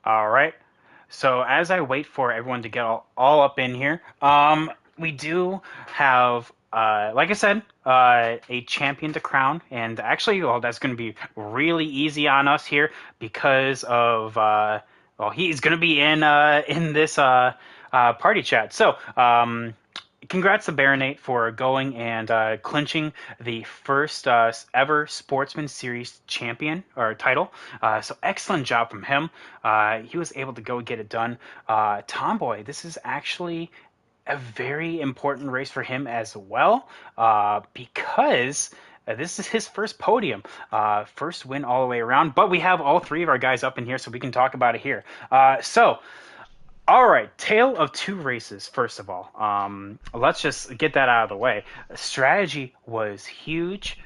Speaker 1: All right. So as I wait for everyone to get all up in here, we do have, like I said, a champion to crown, and actually, well, that's going to be really easy on us here because of, well, he's going to be in this party chat. So, congrats to Baronate for going and clinching the first ever Sportsman Series champion or title. So excellent job from him. He was able to go get it done. Tomboy, this is actually a very important race for him as well because this is his first podium, first win all the way around. But we have all three of our guys up in here, so we can talk about it here. All right, tale of two races. First of all, let's just get that out of the way. Strategy was huge,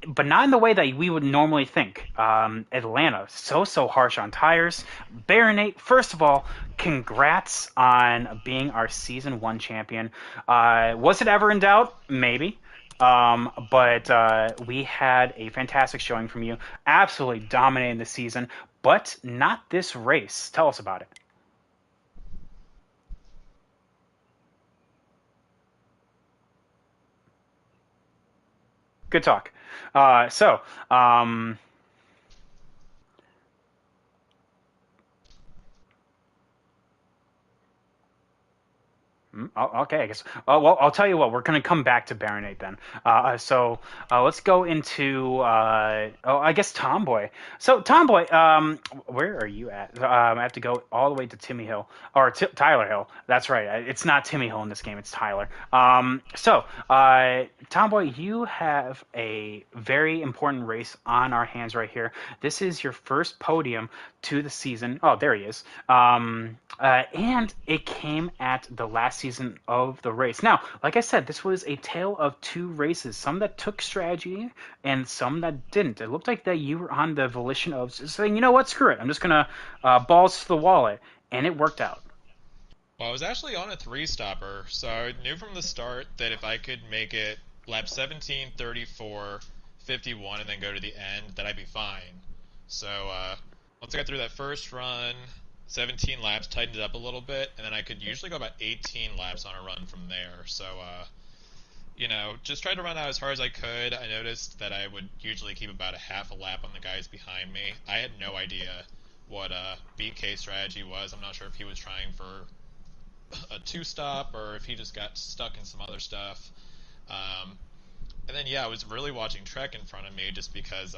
Speaker 1: but not in the way that we would normally think. Atlanta, so harsh on tires. Baronate, first of all, congrats on being our season one champion. Was it ever in doubt? Maybe. But we had a fantastic showing from you, absolutely dominating the season, but not this race. Tell us about it. Good talk. Uh, so, um, okay, I guess. Well, I'll tell you what. We're going to come back to Baronate then. Let's go into. I guess Tomboy. So Tomboy, where are you at? I have to go all the way to Timmy Hill or Tyler Hill. That's right. It's not Timmy Hill in this game. It's Tyler. Tomboy, you have a very important race on our hands right here. This is your first podium to the season. Oh, there he is. And it came at the last season of the race. Now, like I said, this was a tale of two races, some that took strategy and some that didn't. It looked like that you were on the volition of saying, you know what, screw it. I'm just going to balls to the wallet. And it worked out.
Speaker 2: Well, I was actually on a three stopper, so I knew from the start that if I could make it lap 17, 34, 51, and then go to the end, that I'd be fine. So once I got through that first run, 17 laps, tightened it up a little bit, and then I could usually go about 18 laps on a run from there. So, just tried to run out as hard as I could. I noticed that I would usually keep about a half a lap on the guys behind me. I had no idea what BK strategy was. I'm not sure if he was trying for a two stop or if he just got stuck in some other stuff. And then yeah, I was really watching Trek in front of me just because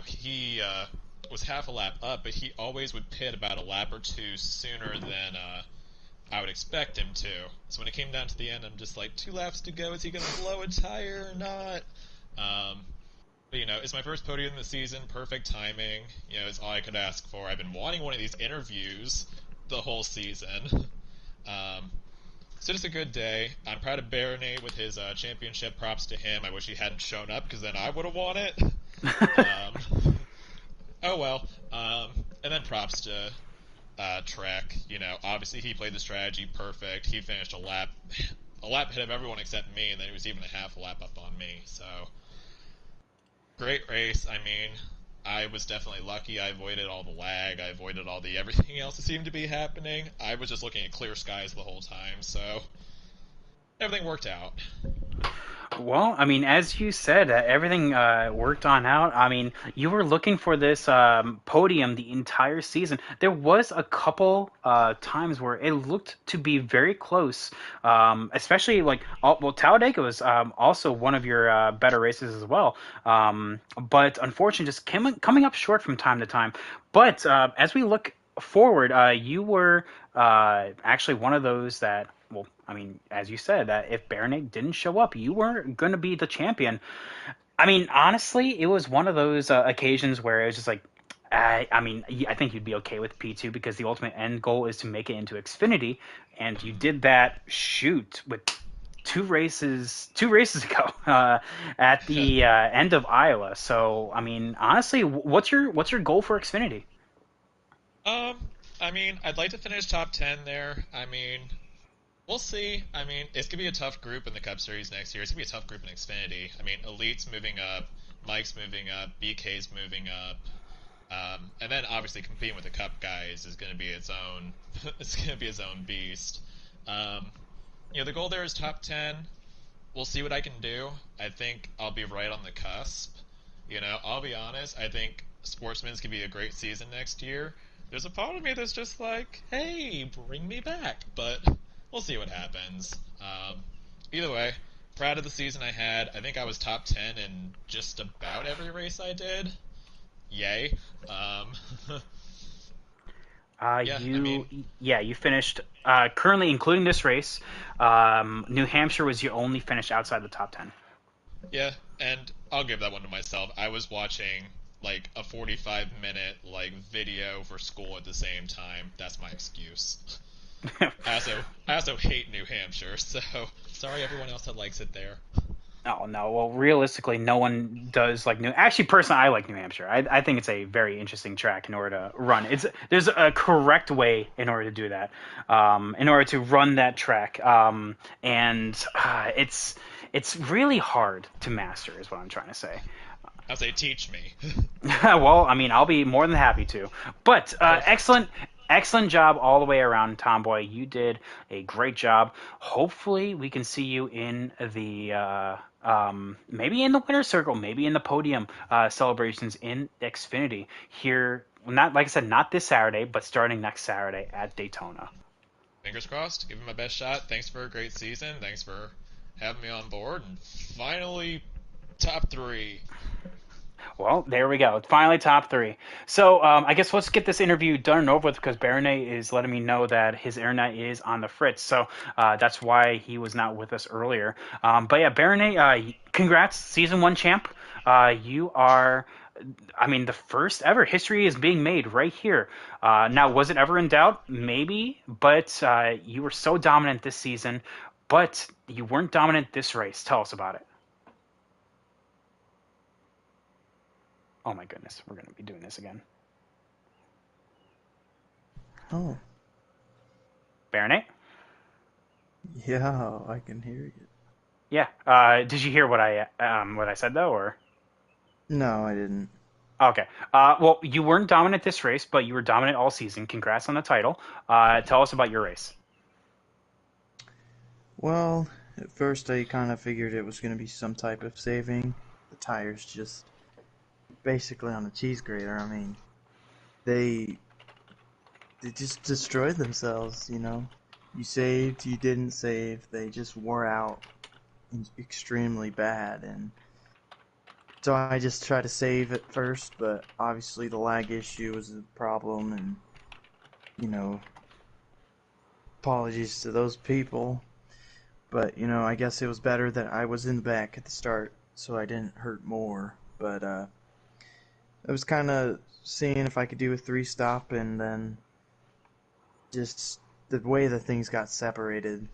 Speaker 2: he was half a lap up, but he always would pit about a lap or two sooner than I would expect him to. So when it came down to the end, I'm just like, 2 laps to go. Is he going to blow a tire or not? Um, but it's my first podium of the season. Perfect timing. It's all I could ask for. I've been wanting one of these interviews the whole season. Um, so just a good day. I'm proud of Baronay with his championship. Props to him. I wish he hadn't shown up because then I would have won it. Um, oh well. And then props to Trek. Obviously he played the strategy perfect. He finished a lap ahead of everyone except me, and then he was even a half a lap up on me. So great race. I mean, I was definitely lucky. I avoided all the lag. I avoided all the everything else that seemed to be happening. I was just looking at clear skies the whole time, so everything worked out.
Speaker 1: Well, I mean, as you said, everything worked on out. I mean, you were looking for this podium the entire season. There was a couple times where it looked to be very close, especially like, well, Talladega was also one of your better races as well. But unfortunately, just coming up short from time to time. But as we look forward, you were actually one of those that, well, I mean, as you said, that if Baronet didn't show up, you weren't going to be the champion. I mean, honestly, it was one of those occasions where it was just like, I mean, I think you'd be okay with P2 because the ultimate end goal is to make it into Xfinity, and you did that shoot with two races ago at the end of Iowa. So, I mean, honestly, what's your goal for Xfinity?
Speaker 2: Um, I mean, I'd like to finish top 10 there. I mean, we'll see. I mean, it's gonna be a tough group in the Cup Series next year. It's gonna be a tough group in Xfinity. I mean, Elite's moving up, Mike's moving up, BK's moving up, and then obviously competing with the Cup guys is gonna be its own. It's gonna be its own beast. Um, the goal there is top 10. We'll see what I can do. I think I'll be right on the cusp. I'll be honest. I think Sportsman's gonna be a great season next year. There's a part of me that's just like, hey, bring me back. But we'll see what happens. Either way, proud of the season I had. I think I was top 10 in just about every race I did. Yay. Yeah, I mean,
Speaker 1: You finished currently, including this race. New Hampshire was your only finish outside the top 10.
Speaker 2: yeah, and I'll give that one to myself. I was watching like a 45-minute like video for school at the same time. That's my excuse. I also hate New Hampshire, so sorry everyone else that likes it there.
Speaker 1: Oh no, well, realistically, no one does like New. Actually, personally, I like New Hampshire. I think it's a very interesting track in order to run. There's a correct way in order to do that, in order to run that track, and it's really hard to master, is what I'm trying to say.
Speaker 2: I'll say teach me.
Speaker 1: Well, I mean, I'll be more than happy to. But
Speaker 2: Perfect.
Speaker 1: excellent job all the way around, Tomboy. You did a great job. Hopefully, we can see you in the maybe in the winner's circle, maybe in the podium celebrations in Xfinity here. Not like I said, not this Saturday, but starting next Saturday at Daytona.
Speaker 2: Fingers crossed. Give it my best shot. Thanks for a great season. Thanks for having me on board. And finally, top three.
Speaker 1: Well, there we go. Finally, top three. So I guess let's get this interview done and over with because Baronet is letting me know that his internet is on the fritz. So that's why he was not with us earlier. But yeah, Baronet, congrats, season one champ. You are, I mean, the first ever. History is being made right here. Now, was it ever in doubt? Maybe, but you were so dominant this season, but you weren't dominant this race. Tell us about it. Oh my goodness, we're going to be doing this again.
Speaker 3: Oh,
Speaker 1: Baronet?
Speaker 3: yeah, I can hear you.
Speaker 1: Yeah. Did you hear what I said though, or
Speaker 3: No, I didn't.
Speaker 1: okay? Well, you weren't dominant this race, but you were dominant all season. Congrats on the title. Tell us about your race.
Speaker 3: Well, at first I kind of figured it was going to be some type of saving. The tires just basically on a cheese grater. I mean, they they just destroyed themselves, you know. You saved, you didn't save. They just wore out extremely bad and so I just tried to save at first, but obviously the lag issue was a problem and you know, apologies to those people. But I guess it was better that I was in the back at the start, so I didn't hurt more. But I was kind of seeing if I could do a three stop, and then just the way that things got separated,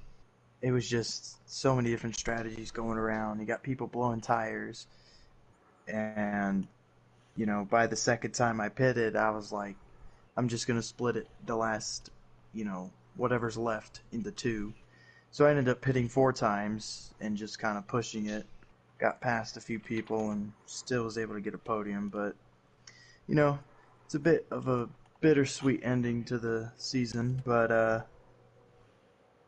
Speaker 3: it was just so many different strategies going around. You got people blowing tires, and by the second time I pitted, I was like, I'm just gonna split it the last, whatever's left into two. So I ended up hitting four times and just kind of pushing it. Got past a few people and still was able to get a podium. But, you know, it's a bit of a bittersweet ending to the season, but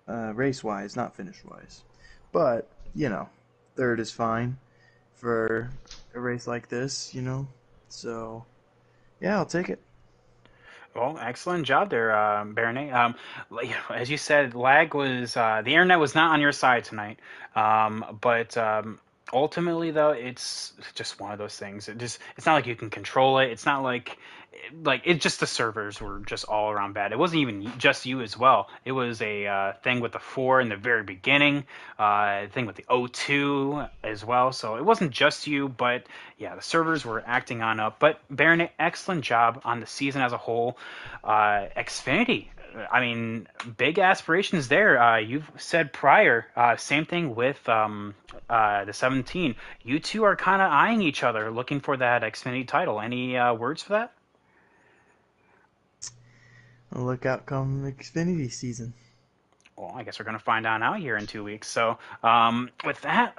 Speaker 3: race wise, not finish wise. But, third is fine for a race like this, you know. So yeah, I'll take it.
Speaker 1: Well, excellent job there, Baronet. As you said, lag was the internet was not on your side tonight. But ultimately, though, it's just one of those things. It's not like you can control it. It's not like it just the servers were just all around bad. It wasn't even just you as well. It was a thing with the 4 in the very beginning, thing with the O2 as well. So it wasn't just you, but yeah, the servers were acting on up. But Baronet, excellent job on the season as a whole. Xfinity. I mean, big aspirations there. You've said prior, same thing with the 17. You two are kind of eyeing each other, looking for that Xfinity title. Any words for that?
Speaker 3: Look out come Xfinity season.
Speaker 1: Well, I guess we're going to find out now here in 2 weeks. So, with that,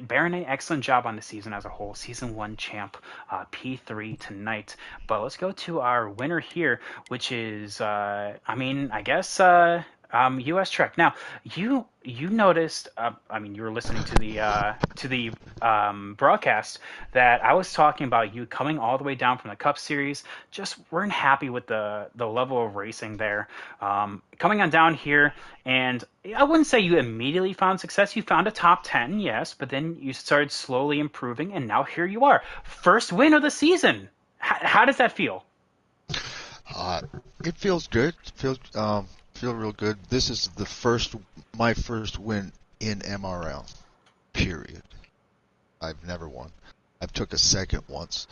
Speaker 1: Baronet, excellent job on the season as a whole. Season 1 champ, P3 tonight. But let's go to our winner here, which is, I guess, US Trek. Now, you noticed, you were listening to the broadcast that I was talking about you coming all the way down from the Cup Series. Just weren't happy with the level of racing there. Coming on down here, and I wouldn't say you immediately found success. You found a top 10, yes, but then you started slowly improving, and now here you are. First win of the season. How does that feel?
Speaker 4: Uh, it feels good. Feel real good. This is my first win in MRL. Period. I've never won. I've took a second once,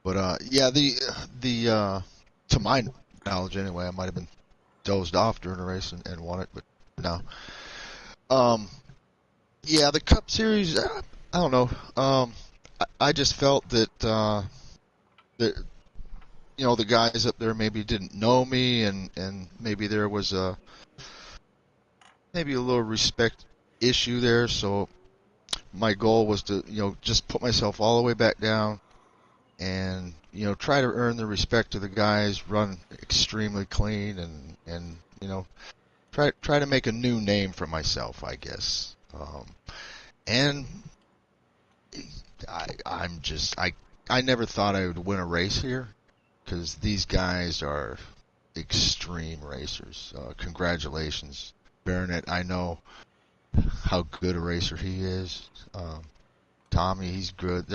Speaker 4: but yeah, the to my knowledge anyway, I might have been dozed off during the race and won it, but no. Um, yeah, the Cup Series. I don't know. I just felt that the guys up there maybe didn't know me, and maybe there was maybe a little respect issue there. So my goal was to just put myself all the way back down and try to earn the respect of the guys, run extremely clean, and try to make a new name for myself, I guess. And I never thought I would win a race here, because these guys are extreme racers. Congratulations, Baronet. I know how good a racer he is. Tommy, he's good.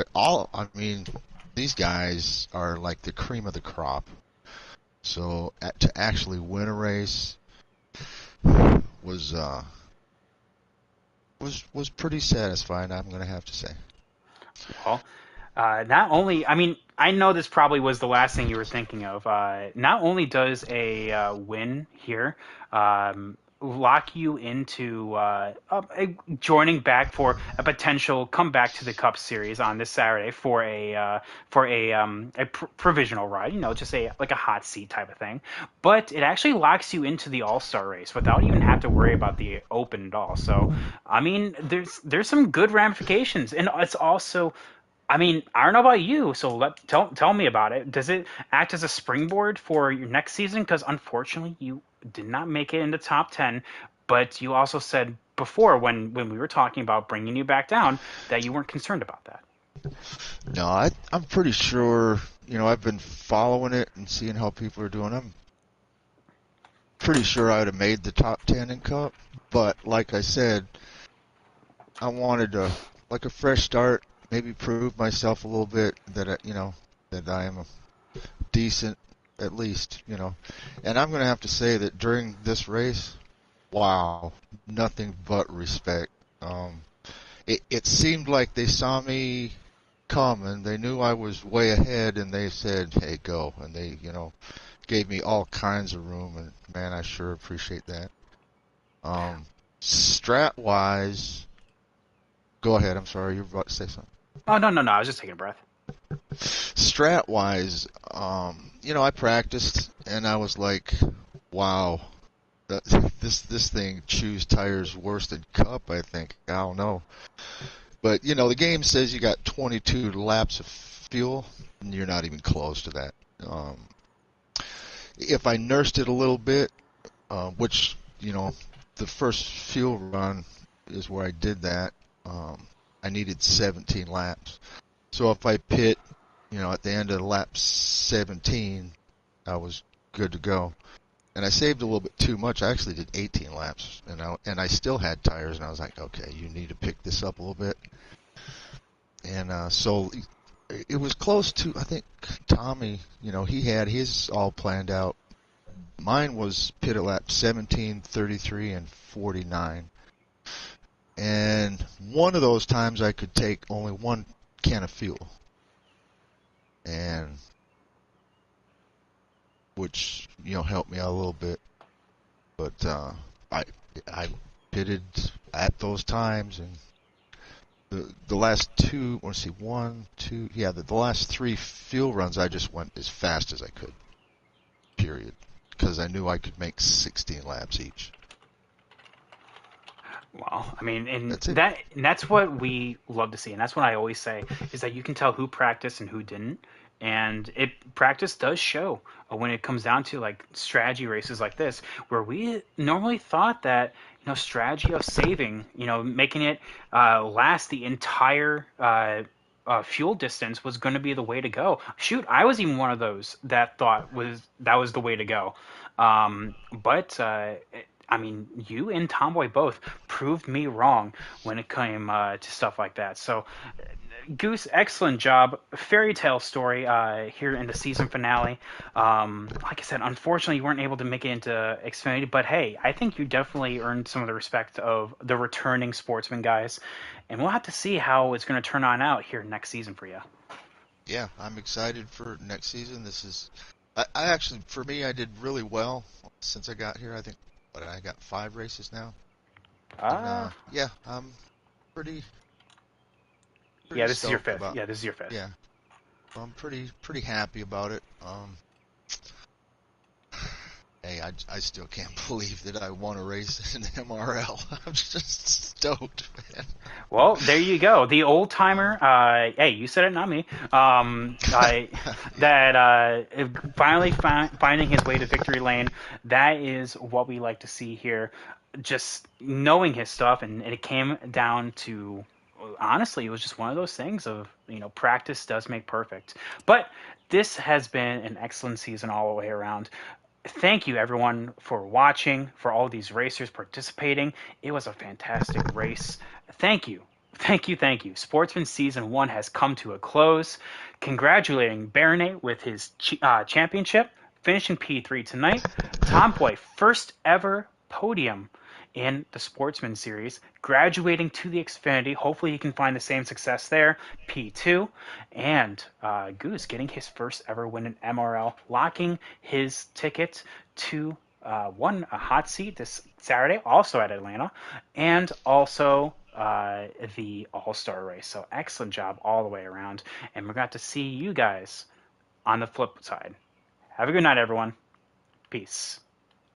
Speaker 4: These guys are like the cream of the crop. So to actually win a race was pretty satisfying, I'm going to have to say.
Speaker 1: Well, not only, I know this probably was the last thing you were thinking of. Not only does a win here lock you into joining back for a potential comeback to the Cup Series on this Saturday for a provisional ride, just like a hot seat type of thing. But it actually locks you into the All Star race without even have to worry about the Open at all. So, there's some good ramifications, and it's also. I don't know about you, so tell me about it. Does it act as a springboard for your next season? Because unfortunately, you did not make it into top 10, but you also said before when we were talking about bringing you back down that you weren't concerned about that.
Speaker 4: No, I'm pretty sure. I've been following it and seeing how people are doing. I'm pretty sure I would have made the top 10 in Cup, but like I said, I wanted a fresh start. Maybe prove myself a little bit that I am decent at least, And I'm going to have to say that during this race, wow, nothing but respect. It seemed like they saw me coming. They knew I was way ahead, and they said, "Hey, go!" And they, gave me all kinds of room. And man, I sure appreciate that. Strat wise, go ahead. I'm sorry, you were about to say something.
Speaker 1: Oh, no. I was just taking a breath.
Speaker 4: Strat wise, I practiced and I was like, wow, this thing chews tires worse than Cup, I think. I don't know. But, the game says you got 22 laps of fuel, and you're not even close to that. If I nursed it a little bit, which, the first fuel run is where I did that, I needed 17 laps. So if I pit, at the end of lap 17, I was good to go. And I saved a little bit too much. I actually did 18 laps, and I still had tires, and I was like, okay, you need to pick this up a little bit. And so it was close to, I think, Tommy, he had his all planned out. Mine was pit at lap 17, 33, and 49. And one of those times I could take only one can of fuel. And which, helped me out a little bit. But I pitted at those times, and the last two, let's see, one, two, yeah, the last three fuel runs I just went as fast as I could, period, because I knew I could make 16 laps each.
Speaker 1: Well, I mean,
Speaker 4: That's it.
Speaker 1: and that's what we love to see, and that's what I always say is that you can tell who practiced and who didn't, and practice does show when it comes down to like strategy races like this, where we normally thought that strategy of saving, making it last the entire fuel distance was going to be the way to go. Shoot, I was even one of those that thought that was the way to go. But I mean, you and Tomboy both proved me wrong when it came to stuff like that. So, Goose, excellent job. Fairy tale story here in the season finale. Like I said, unfortunately, you weren't able to make it into Xfinity, but hey, I think you definitely earned some of the respect of the returning Sportsman guys, and we'll have to see how it's going to turn on out here next season for you.
Speaker 4: Yeah, I'm excited for next season. I actually, for me, I did really well since I got here. I think, I got 5 races now. And,
Speaker 1: Ah,
Speaker 4: yeah, I'm pretty,
Speaker 1: yeah,
Speaker 4: pretty
Speaker 1: this is your
Speaker 4: stoked
Speaker 1: fifth.
Speaker 4: about,
Speaker 1: Yeah, this is your fifth.
Speaker 4: yeah, I'm pretty happy about it. Hey, I still can't believe that I won a race in MRL. I'm just stoked, man.
Speaker 1: Well, there you go. The old timer. Hey, you said it, not me.
Speaker 4: Yeah,
Speaker 1: That finally finding his way to victory lane. That is what we like to see here. Just knowing his stuff, and it came down to honestly, it was just one of those things of practice does make perfect. But this has been an excellent season all the way around. Thank you everyone for watching, for all these racers participating. It was a fantastic race. Thank you. Thank you, thank you. Sportsman Season 1 has come to a close. Congratulating Baronet with his championship, finishing P3 tonight. Tomboy, first ever podium in the Sportsman Series, graduating to the Xfinity. Hopefully he can find the same success there, P2. And Goose getting his first ever win in MRL, locking his ticket to a hot seat this Saturday, also at Atlanta, and also the All-Star race. So excellent job all the way around. And we're going to see you guys on the flip side. Have a good night, everyone. Peace.